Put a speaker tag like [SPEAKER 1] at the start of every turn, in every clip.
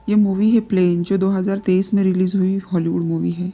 [SPEAKER 1] ये मूवी है प्लेन, जो 2023 में रिलीज़ हुई हॉलीवुड मूवी है।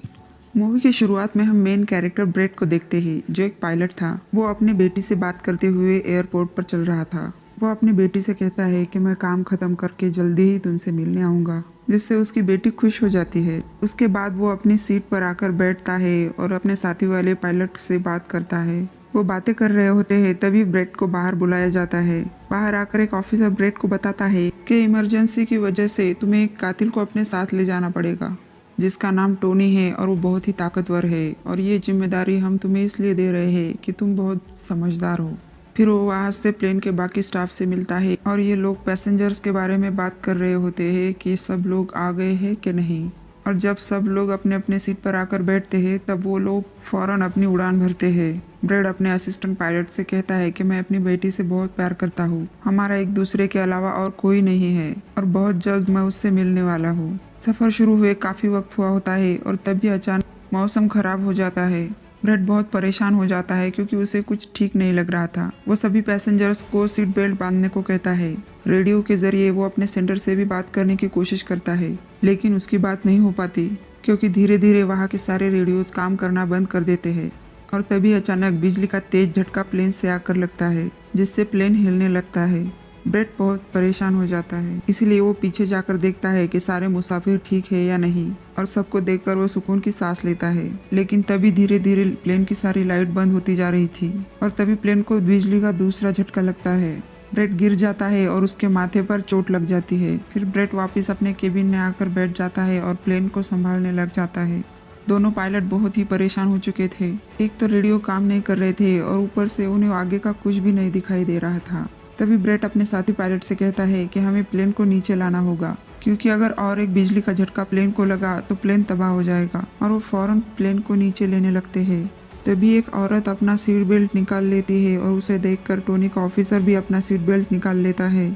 [SPEAKER 1] मूवी की शुरुआत में हम मेन कैरेक्टर ब्रेट को देखते हैं, जो एक पायलट था। वो अपनी बेटी से बात करते हुए एयरपोर्ट पर चल रहा था। वो अपनी बेटी से कहता है कि मैं काम खत्म करके जल्दी ही तुमसे मिलने आऊँगा, जिससे उसकी बेटी खुश हो जाती है। उसके बाद वो अपनी सीट पर आकर बैठता है और अपने साथी वाले पायलट से बात करता है। वो बातें कर रहे होते हैं, तभी ब्रेट को बाहर बुलाया जाता है। बाहर आकर एक ऑफिसर ब्रेट को बताता है कि इमरजेंसी की वजह से तुम्हें एक कातिल को अपने साथ ले जाना पड़ेगा, जिसका नाम टोनी है और वो बहुत ही ताकतवर है, और ये जिम्मेदारी हम तुम्हें इसलिए दे रहे हैं कि तुम बहुत समझदार हो। फिर वो वहाँ से प्लेन के बाकी स्टाफ से मिलता है और ये लोग पैसेंजर्स के बारे में बात कर रहे होते हैं कि सब लोग आ गए हैं कि नहीं। और जब सब लोग अपने अपने सीट पर आकर बैठते हैं, तब वो लोग फौरन अपनी उड़ान भरते हैं। ब्रेड अपने असिस्टेंट पायलट से कहता है कि मैं अपनी बेटी से बहुत प्यार करता हूँ, हमारा एक दूसरे के अलावा और कोई नहीं है, और बहुत जल्द मैं उससे मिलने वाला हूँ। सफ़र शुरू हुए काफ़ी वक्त हुआ होता है और तभी अचानक मौसम खराब हो जाता है। ब्रेड बहुत परेशान हो जाता है क्योंकि उसे कुछ ठीक नहीं लग रहा था। वो सभी पैसेंजर्स को सीट बेल्ट बांधने को कहता है। रेडियो के जरिए वो अपने सेंटर से भी बात करने की कोशिश करता है, लेकिन उसकी बात नहीं हो पाती क्योंकि धीरे धीरे वहाँ के सारे रेडियोज काम करना बंद कर देते हैं। और तभी अचानक बिजली का तेज झटका प्लेन से आकर लगता है, जिससे प्लेन हिलने लगता है। ब्रेड बहुत परेशान हो जाता है, इसलिए वो पीछे जाकर देखता है कि सारे मुसाफिर ठीक है या नहीं, और सबको देखकर वो सुकून की सांस लेता है। लेकिन तभी धीरे धीरे प्लेन की सारी लाइट बंद होती जा रही थी और तभी प्लेन को बिजली का दूसरा झटका लगता है। ब्रेड गिर जाता है और उसके माथे पर चोट लग जाती है। फिर ब्रेड वापस अपने केबिन में आकर बैठ जाता है और प्लेन को संभालने लग जाता है। दोनों पायलट बहुत ही परेशान हो चुके थे। एक तो रेडियो काम नहीं कर रहे थे और ऊपर से उन्हें आगे का कुछ भी नहीं दिखाई दे रहा था। तभी ब्रेट अपने साथी पायलट से कहता है कि हमें प्लेन को नीचे लाना होगा, क्योंकि अगर और एक बिजली का झटका प्लेन को लगा तो प्लेन तबाह हो जाएगा। और वो फौरन प्लेन को नीचे लेने लगते हैं। तभी एक औरत अपना सीट बेल्ट निकाल लेती है और उसे देखकर टोनी का ऑफिसर भी अपना सीट बेल्ट निकाल लेता है।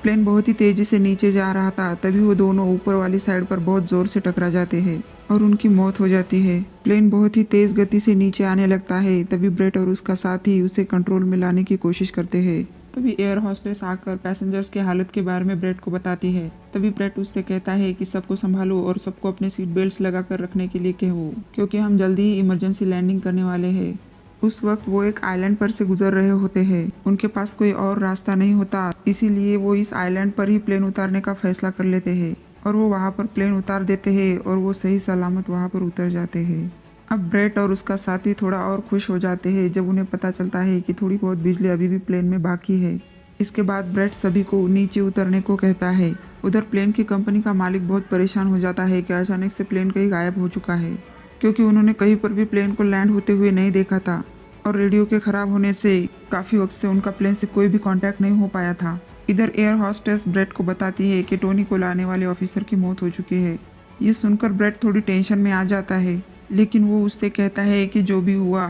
[SPEAKER 1] प्लेन बहुत ही तेजी से नीचे जा रहा था, तभी वो दोनों ऊपर वाली साइड पर बहुत जोर से टकरा जाते हैं और उनकी मौत हो जाती है। प्लेन बहुत ही तेज गति से नीचे आने लगता है। तभी ब्रेट और उसका साथी उसे कंट्रोल में लाने की कोशिश करते हैं। तभी एयर हॉस्टेस आकर पैसेंजर्स की हालत के बारे में ब्रेट को बताती है। तभी ब्रेट उससे कहता है कि सबको संभालो और सबको अपने सीट बेल्ट लगा कर रखने के लिए कहो, क्योंकि हम जल्दी ही इमरजेंसी लैंडिंग करने वाले हैं। उस वक्त वो एक आइलैंड पर से गुजर रहे होते हैं। उनके पास कोई और रास्ता नहीं होता, इसीलिए वो इस आइलैंड पर ही प्लेन उतारने का फैसला कर लेते हैं और वो वहाँ पर प्लेन उतार देते हैं और वो सही सलामत वहाँ पर उतर जाते हैं। अब ब्रेट और उसका साथी थोड़ा और खुश हो जाते हैं जब उन्हें पता चलता है कि थोड़ी बहुत बिजली अभी भी प्लेन में बाकी है। इसके बाद ब्रेट सभी को नीचे उतरने को कहता है। उधर प्लेन की कंपनी का मालिक बहुत परेशान हो जाता है कि अचानक से प्लेन कहीं गायब हो चुका है, क्योंकि उन्होंने कहीं पर भी प्लेन को लैंड होते हुए नहीं देखा था और रेडियो के खराब होने से काफ़ी वक्त से उनका प्लेन से कोई भी कांटेक्ट नहीं हो पाया था। इधर एयर हॉस्टेस ब्रेट को बताती है कि टोनी को लाने वाले ऑफिसर की मौत हो चुकी है। ये सुनकर ब्रेट थोड़ी टेंशन में आ जाता है, लेकिन वो उससे कहता है कि जो भी हुआ,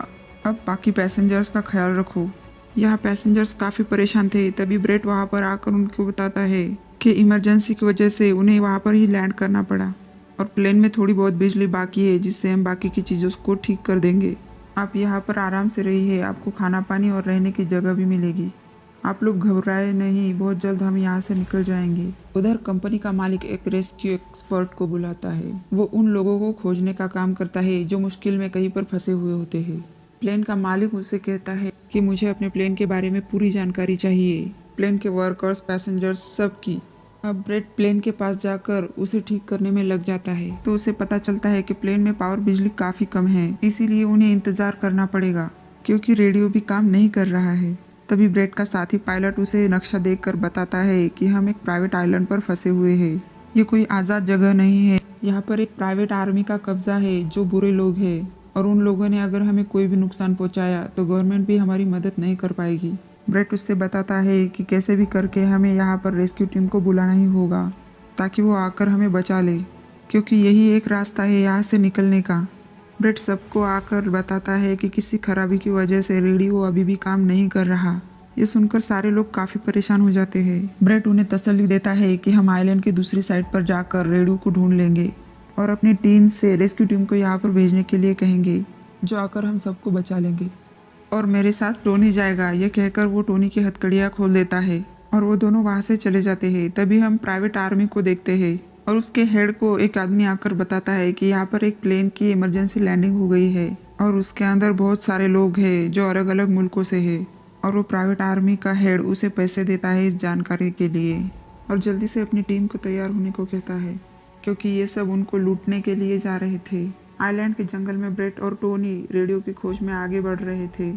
[SPEAKER 1] अब बाकी पैसेंजर्स का ख्याल रखो। यहाँ पैसेंजर्स काफ़ी परेशान थे। तभी ब्रेट वहाँ पर आकर उनको बताता है कि इमरजेंसी की वजह से उन्हें वहाँ पर ही लैंड करना पड़ा और प्लेन में थोड़ी बहुत बिजली बाकी है, जिससे हम बाकी की चीज़ों को ठीक कर देंगे। आप यहाँ पर आराम से रहिए, आपको खाना पानी और रहने की जगह भी मिलेगी। आप लोग घबराए नहीं, बहुत जल्द हम यहाँ से निकल जाएंगे। उधर कंपनी का मालिक एक रेस्क्यू एक्सपर्ट को बुलाता है। वो उन लोगों को खोजने का काम करता है जो मुश्किल में कहीं पर फंसे हुए होते हैं। प्लेन का मालिक उसे कहता है कि मुझे अपने प्लेन के बारे में पूरी जानकारी चाहिए, प्लेन के वर्कर्स, पैसेंजर्स, सब की। अब ब्रेट प्लेन के पास जाकर उसे ठीक करने में लग जाता है, तो उसे पता चलता है कि प्लेन में पावर बिजली काफ़ी कम है, इसीलिए उन्हें इंतज़ार करना पड़ेगा क्योंकि रेडियो भी काम नहीं कर रहा है। तभी ब्रेट का साथी पायलट उसे नक्शा देखकर बताता है कि हम एक प्राइवेट आइलैंड पर फंसे हुए हैं। ये कोई आज़ाद जगह नहीं है, यहाँ पर एक प्राइवेट आर्मी का कब्जा है जो बुरे लोग हैं, और उन लोगों ने अगर हमें कोई भी नुकसान पहुँचाया तो गवर्नमेंट भी हमारी मदद नहीं कर पाएगी। ब्रेट उससे बताता है कि कैसे भी करके हमें यहाँ पर रेस्क्यू टीम को बुलाना ही होगा ताकि वो आकर हमें बचा ले, क्योंकि यही एक रास्ता है यहाँ से निकलने का। ब्रेट सबको आकर बताता है कि किसी खराबी की वजह से रेडियो अभी भी काम नहीं कर रहा। ये सुनकर सारे लोग काफ़ी परेशान हो जाते हैं। ब्रेट उन्हें तसल्ली देता है कि हम आइलैंड की दूसरी साइड पर जाकर रेडियो को ढूंढ लेंगे और अपनी टीम से रेस्क्यू टीम को यहाँ पर भेजने के लिए कहेंगे, जो आकर हम सबको बचा लेंगे। और मेरे साथ टोनी जाएगा। ये कहकर वो टोनी की हथकड़ियाँ खोल देता है और वो दोनों वहाँ से चले जाते हैं। तभी हम प्राइवेट आर्मी को देखते हैं और उसके हेड को एक आदमी आकर बताता है कि यहाँ पर एक प्लेन की इमरजेंसी लैंडिंग हो गई है और उसके अंदर बहुत सारे लोग हैं जो अलग अलग मुल्कों से है। और वो प्राइवेट आर्मी का हेड उसे पैसे देता है इस जानकारी के लिए और जल्दी से अपनी टीम को तैयार होने को कहता है, क्योंकि ये सब उनको लूटने के लिए जा रहे थे। आइलैंड के जंगल में ब्रेट और टोनी रेडियो की खोज में आगे बढ़ रहे थे।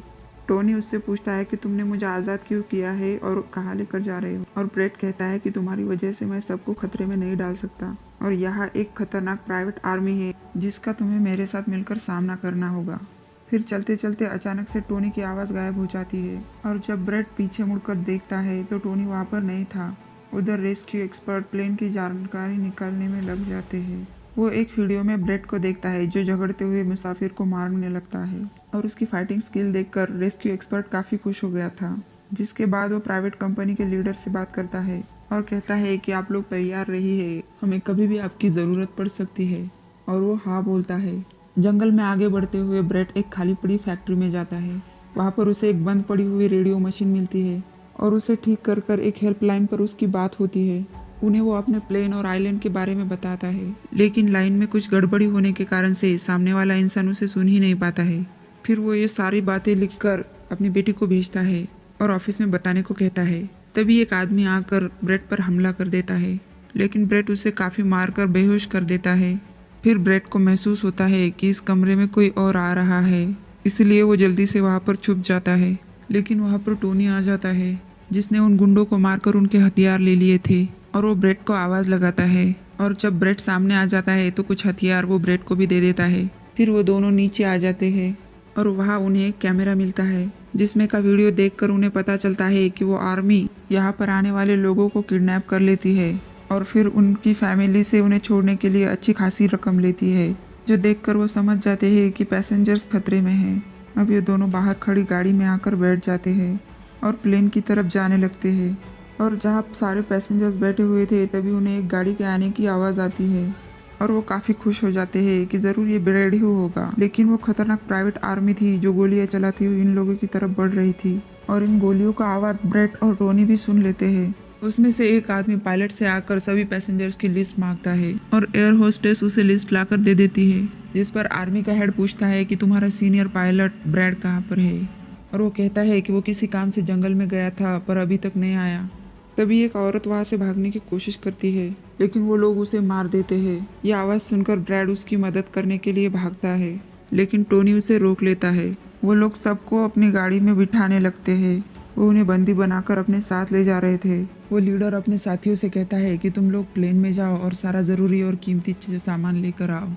[SPEAKER 1] टोनी उससे पूछता है कि तुमने मुझे आज़ाद क्यों किया है और कहाँ लेकर जा रहे हो। और ब्रेट कहता है कि तुम्हारी वजह से मैं सबको खतरे में नहीं डाल सकता और यहाँ एक खतरनाक प्राइवेट आर्मी है जिसका तुम्हें मेरे साथ मिलकर सामना करना होगा। फिर चलते चलते अचानक से टोनी की आवाज़ गायब हो जाती है और जब ब्रेट पीछे मुड़कर देखता है तो टोनी वहाँ पर नहीं था। उधर रेस्क्यू एक्सपर्ट प्लेन की जानकारी निकालने में लग जाते हैं। वो एक वीडियो में ब्रेट को देखता है जो झगड़ते हुए मुसाफिर को मारने लगता है और उसकी फाइटिंग स्किल देखकर रेस्क्यू एक्सपर्ट काफ़ी खुश हो गया था। जिसके बाद वो प्राइवेट कंपनी के लीडर से बात करता है और कहता है कि आप लोग तैयार रहिए, हमें कभी भी आपकी ज़रूरत पड़ सकती है। और वो हाँ बोलता है। जंगल में आगे बढ़ते हुए ब्रेट एक खाली पड़ी फैक्ट्री में जाता है। वहाँ पर उसे एक बंद पड़ी हुई रेडियो मशीन मिलती है और उसे ठीक कर कर एक हेल्पलाइन पर उसकी बात होती है। उन्हें वो अपने प्लेन और आइलैंड के बारे में बताता है, लेकिन लाइन में कुछ गड़बड़ी होने के कारण से सामने वाला इंसान उसे सुन ही नहीं पाता है। फिर वो ये सारी बातें लिखकर अपनी बेटी को भेजता है और ऑफिस में बताने को कहता है। तभी एक आदमी आकर ब्रेट पर हमला कर देता है, लेकिन ब्रेट उसे काफ़ी मारकर बेहोश कर देता है। फिर ब्रेट को महसूस होता है कि इस कमरे में कोई और आ रहा है, इसलिए वो जल्दी से वहाँ पर छुप जाता है। लेकिन वहाँ पर टोनी आ जाता है जिसने उन गुंडों को मारकर उनके हथियार ले लिए थे और वो ब्रेट को आवाज़ लगाता है और जब ब्रेट सामने आ जाता है तो कुछ हथियार वो ब्रेट को भी दे देता है। फिर वो दोनों नीचे आ जाते हैं और वहाँ उन्हें एक कैमरा मिलता है जिसमें का वीडियो देखकर उन्हें पता चलता है कि वो आर्मी यहाँ पर आने वाले लोगों को किडनैप कर लेती है और फिर उनकी फैमिली से उन्हें छोड़ने के लिए अच्छी खासी रकम लेती है, जो देखकर वो समझ जाते हैं कि पैसेंजर्स खतरे में हैं। अब ये दोनों बाहर खड़ी गाड़ी में आकर बैठ जाते हैं और प्लेन की तरफ जाने लगते हैं। और जहाँ सारे पैसेंजर्स बैठे हुए थे तभी उन्हें एक गाड़ी के आने की आवाज़ आती है और वो काफ़ी खुश हो जाते हैं कि ज़रूर ये ब्रेड ही होगा। लेकिन वो खतरनाक प्राइवेट आर्मी थी जो गोलियां चलाती हुई इन लोगों की तरफ बढ़ रही थी और इन गोलियों का आवाज़ ब्रेट और टोनी भी सुन लेते हैं। उसमें से एक आदमी पायलट से आकर सभी पैसेंजर्स की लिस्ट मांगता है और एयर होस्टेस उसे लिस्ट लाकर दे देती है, जिस पर आर्मी का हेड पूछता है कि तुम्हारा सीनियर पायलट ब्रेड कहाँ पर है। और वो कहता है कि वो किसी काम से जंगल में गया था पर अभी तक नहीं आया। तभी एक औरत वहाँ से भागने की कोशिश करती है, लेकिन वो लोग उसे मार देते हैं। ये आवाज़ सुनकर ब्रैड उसकी मदद करने के लिए भागता है, लेकिन टोनी उसे रोक लेता है। वो लोग सबको अपनी गाड़ी में बिठाने लगते हैं। वो उन्हें बंदी बनाकर अपने साथ ले जा रहे थे। वो लीडर अपने साथियों से कहता है कि तुम लोग प्लेन में जाओ और सारा ज़रूरी और कीमती सामान लेकर आओ,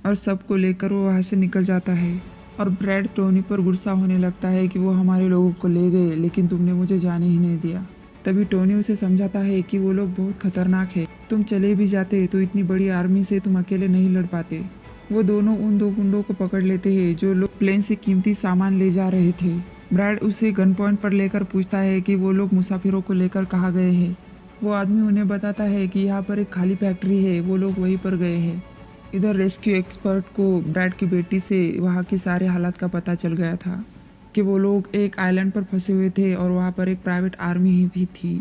[SPEAKER 1] और सबको लेकर वो वहाँ से निकल जाता है। और ब्रैड टोनी पर गुस्सा होने लगता है कि वो हमारे लोगों को ले गए लेकिन तुमने मुझे जाने ही नहीं दिया। तभी टोनी उसे समझाता है कि वो लोग बहुत खतरनाक है, तुम चले भी जाते तो इतनी बड़ी आर्मी से तुम अकेले नहीं लड़ पाते। वो दोनों उन दो गुंडों को पकड़ लेते हैं जो लोग प्लेन से कीमती सामान ले जा रहे थे। ब्रैड उसे गन पॉइंट पर लेकर पूछता है कि वो लोग मुसाफिरों को लेकर कहाँ गए हैं। वो आदमी उन्हें बताता है कि यहाँ पर एक खाली फैक्ट्री है, वो लोग वहीं पर गए हैं। इधर रेस्क्यू एक्सपर्ट को ब्रैड की बेटी से वहाँ की सारे हालात का पता चल गया था कि वो लोग एक आइलैंड पर फंसे हुए थे और वहाँ पर एक प्राइवेट आर्मी भी थी।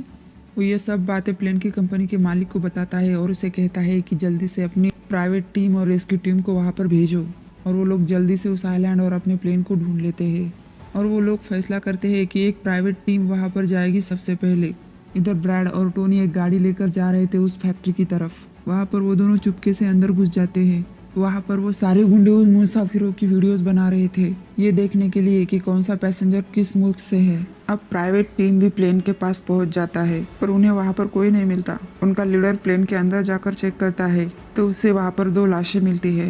[SPEAKER 1] वो ये सब बातें प्लेन की कंपनी के मालिक को बताता है और उसे कहता है कि जल्दी से अपनी प्राइवेट टीम और रेस्क्यू टीम को वहाँ पर भेजो। और वो लोग जल्दी से उस आइलैंड और अपने प्लेन को ढूंढ लेते हैं और वो लोग फैसला करते हैं कि एक प्राइवेट टीम वहाँ पर जाएगी सबसे पहले। इधर ब्रैड और टोनी एक गाड़ी लेकर जा रहे थे उस फैक्ट्री की तरफ। वहाँ पर वो दोनों चुपके से अंदर घुस जाते हैं। वहाँ पर वो सारे गुंडे उन मुसाफिरों की वीडियोस बना रहे थे, ये देखने के लिए कि कौन सा पैसेंजर किस मुल्क से है। अब प्राइवेट टीम भी प्लेन के पास पहुँच जाता है पर उन्हें वहाँ पर कोई नहीं मिलता। उनका लीडर प्लेन के अंदर जाकर चेक करता है तो उसे वहाँ पर 2 लाशें मिलती है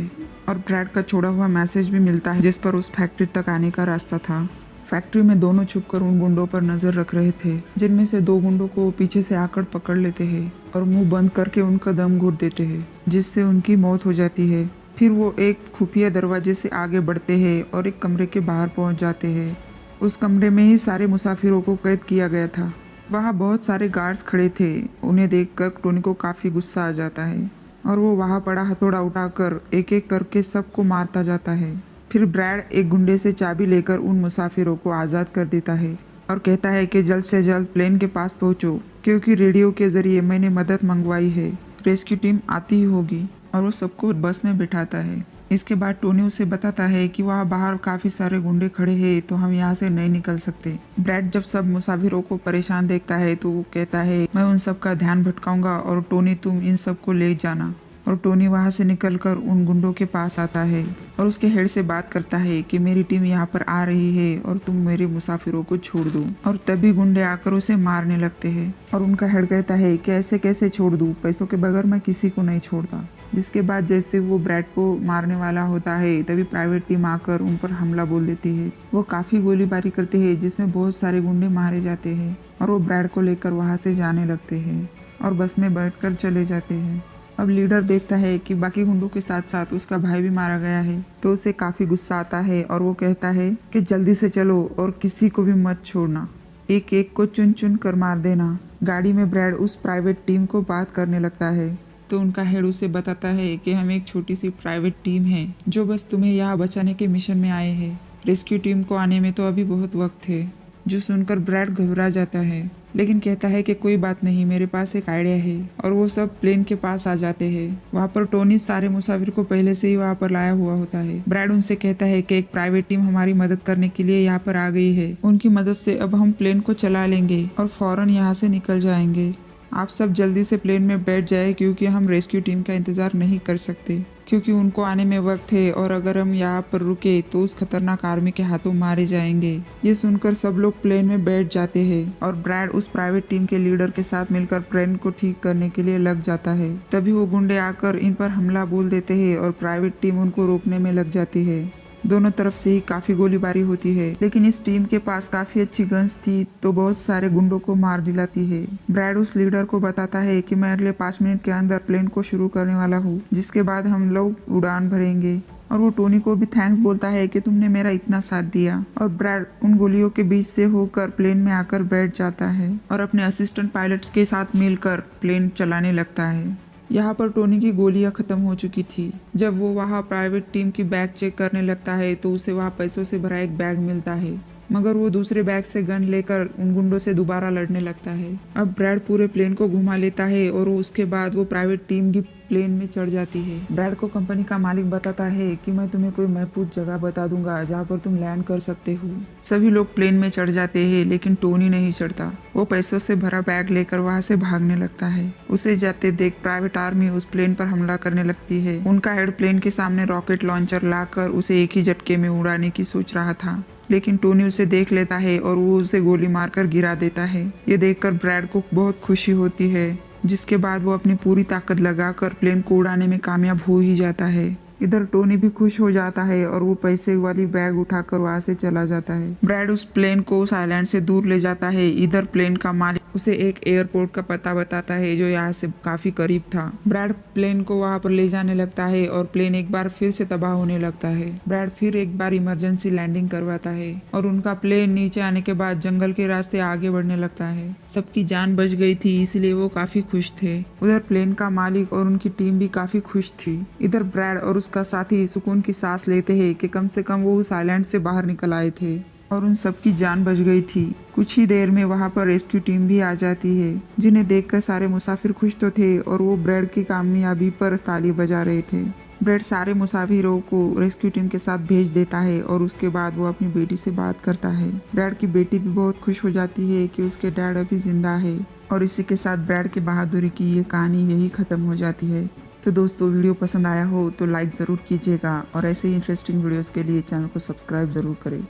[SPEAKER 1] और ब्रैड का छोड़ा हुआ मैसेज भी मिलता है जिस पर उस फैक्ट्री तक आने का रास्ता था। फैक्ट्री में दोनों छुपकर उन गुंडों पर नजर रख रहे थे, जिनमें से 2 गुंडों को पीछे से आकर पकड़ लेते हैं और मुंह बंद करके उनका दम घोट देते हैं, जिससे उनकी मौत हो जाती है। फिर वो एक खुफिया दरवाजे से आगे बढ़ते हैं और एक कमरे के बाहर पहुंच जाते हैं। उस कमरे में ही सारे मुसाफिरों को कैद किया गया था। वहाँ बहुत सारे गार्ड्स खड़े थे। उन्हें देखकर टोनी को काफ़ी गुस्सा आ जाता है और वो वहाँ पड़ा हथौड़ा उठाकर एक एक करके सबको मारता जाता है। फिर ब्रैड एक गुंडे से चाबी लेकर उन मुसाफिरों को आज़ाद कर देता है और कहता है कि जल्द से जल्द प्लेन के पास पहुंचो, क्योंकि रेडियो के ज़रिए मैंने मदद मंगवाई है। रेस्क्यू टीम आती ही होगी और वो सबको बस में बिठाता है। इसके बाद टोनी उसे बताता है कि वहाँ बाहर काफी सारे गुंडे खड़े हैं, तो हम यहाँ से नहीं निकल सकते। ब्रैड जब सब मुसाफिरों को परेशान देखता है तो वो कहता है, मैं उन सब का ध्यान भटकाऊंगा और टोनी तुम इन सब को ले जाना। और टोनी वहाँ से निकलकर उन गुंडों के पास आता है और उसके हेड से बात करता है कि मेरी टीम यहाँ पर आ रही है और तुम मेरे मुसाफिरों को छोड़ दो। और तभी गुंडे आकर उसे मारने लगते हैं और उनका हेड कहता है कि ऐसे कैसे छोड़ दूँ, पैसों के बगैर मैं किसी को नहीं छोड़ता। जिसके बाद जैसे वो ब्रैड को मारने वाला होता है तभी प्राइवेट टीम आकर उन पर हमला बोल देती है। वो काफी गोलीबारी करते हैं जिसमें बहुत सारे गुंडे मारे जाते हैं और वो ब्रैड को लेकर वहाँ से जाने लगते हैं और बस में बैठकर चले जाते हैं। अब लीडर देखता है कि बाकी गुंडों के साथ साथ उसका भाई भी मारा गया है तो उसे काफी गुस्सा आता है और वो कहता है कि जल्दी से चलो और किसी को भी मत छोड़ना, एक एक को चुन चुन कर मार देना। गाड़ी में ब्रैड उस प्राइवेट टीम को बात करने लगता है तो उनका हेड उसे बताता है कि हम एक छोटी सी प्राइवेट टीम है जो बस तुम्हें यहाँ बचाने के मिशन में आए हैं। रेस्क्यू टीम को आने में तो अभी बहुत वक्त है। जो सुनकर ब्रैड घबरा जाता है लेकिन कहता है कि कोई बात नहीं, मेरे पास एक आइडिया है। और वो सब प्लेन के पास आ जाते हैं। वहाँ पर टोनी सारे मुसाफिर को पहले से ही वहाँ पर लाया हुआ होता है। ब्रैड उनसे कहता है कि एक प्राइवेट टीम हमारी मदद करने के लिए यहाँ पर आ गई है, उनकी मदद से अब हम प्लेन को चला लेंगे और फौरन यहाँ से निकल जाएंगे। आप सब जल्दी से प्लेन में बैठ जाए क्योंकि हम रेस्क्यू टीम का इंतजार नहीं कर सकते, क्योंकि उनको आने में वक्त है और अगर हम यहाँ पर रुके तो उस खतरनाक आर्मी के हाथों मारे जाएंगे। ये सुनकर सब लोग प्लेन में बैठ जाते हैं और ब्रैड उस प्राइवेट टीम के लीडर के साथ मिलकर प्लेन को ठीक करने के लिए लग जाता है। तभी वो गुंडे आकर इन पर हमला बोल देते हैं और प्राइवेट टीम उनको रोकने में लग जाती है। दोनों तरफ से ही काफी गोलीबारी होती है लेकिन इस टीम के पास काफी अच्छी गन्स थी तो बहुत सारे गुंडों को मार दिलाती है। ब्रैड उस लीडर को बताता है कि मैं अगले 5 मिनट के अंदर प्लेन को शुरू करने वाला हूँ, जिसके बाद हम लोग उड़ान भरेंगे। और वो टोनी को भी थैंक्स बोलता है कि तुमने मेरा इतना साथ दिया। और ब्रैड उन गोलियों के बीच से होकर प्लेन में आकर बैठ जाता है और अपने असिस्टेंट पायलट्स के साथ मिलकर प्लेन चलाने लगता है। यहाँ पर टोनी की गोलियां खत्म हो चुकी थी। जब वो वहाँ प्राइवेट टीम की बैग चेक करने लगता है तो उसे वहाँ पैसों से भरा एक बैग मिलता है, मगर वो दूसरे बैग से गन लेकर उन गुंडों से दोबारा लड़ने लगता है। अब ब्रैड पूरे प्लेन को घुमा लेता है और उसके बाद वो प्राइवेट टीम की प्लेन में चढ़ जाती है। ब्रैड को कंपनी का मालिक बताता है कि मैं तुम्हें कोई महफूज जगह बता दूंगा जहाँ पर तुम लैंड कर सकते हो। सभी लोग प्लेन में चढ़ जाते हैं लेकिन टोनी नहीं चढ़ता। वो पैसों से भरा बैग लेकर वहाँ से भागने लगता है। उसे जाते देख प्राइवेट आर्मी उस प्लेन पर हमला करने लगती है। उनका हेड प्लेन के सामने रॉकेट लॉन्चर लाकर उसे एक ही झटके में उड़ाने की सोच रहा था, लेकिन टोनी उसे देख लेता है और वो उसे गोली मारकर गिरा देता है। ये देखकर ब्रैड को बहुत खुशी होती है, जिसके बाद वो अपनी पूरी ताकत लगाकर प्लेन को उड़ाने में कामयाब हो ही जाता है। इधर टोनी भी खुश हो जाता है और वो पैसे वाली बैग उठाकर वहाँ से चला जाता है। ब्रैड उस प्लेन को उस आइलैंड से दूर ले जाता है। इधर प्लेन का मालिक उसे एक एयरपोर्ट का पता बताता है जो यहाँ से काफी करीब था। ब्रैड प्लेन को वहाँ पर ले जाने लगता है और प्लेन एक बार फिर से तबाह होने लगता है। ब्रैड फिर एक बार इमरजेंसी लैंडिंग करवाता है और उनका प्लेन नीचे आने के बाद जंगल के रास्ते आगे बढ़ने लगता है। सबकी जान बच गई थी इसलिए वो काफी खुश थे। उधर प्लेन का मालिक और उनकी टीम भी काफी खुश थी। इधर ब्रैड और उसका साथी सुकून की सांस लेते हैं कि कम से कम वो उस आइलैंड से बाहर निकल आए थे और उन सबकी जान बच गई थी। कुछ ही देर में वहाँ पर रेस्क्यू टीम भी आ जाती है, जिन्हें देखकर सारे मुसाफिर खुश तो थे और वो ब्रैड की कामयाबी पर ताली बजा रहे थे। ब्रैड सारे मुसाफिरों को रेस्क्यू टीम के साथ भेज देता है और उसके बाद वो अपनी बेटी से बात करता है। ब्रैड की बेटी भी बहुत खुश हो जाती है कि उसके डैड अभी जिंदा है और इसी के साथ ब्रैड की बहादुरी की ये कहानी यही खत्म हो जाती है। तो दोस्तों, वीडियो पसंद आया हो तो लाइक ज़रूर कीजिएगा और ऐसे ही इंटरेस्टिंग वीडियोस के लिए चैनल को सब्सक्राइब ज़रूर करें।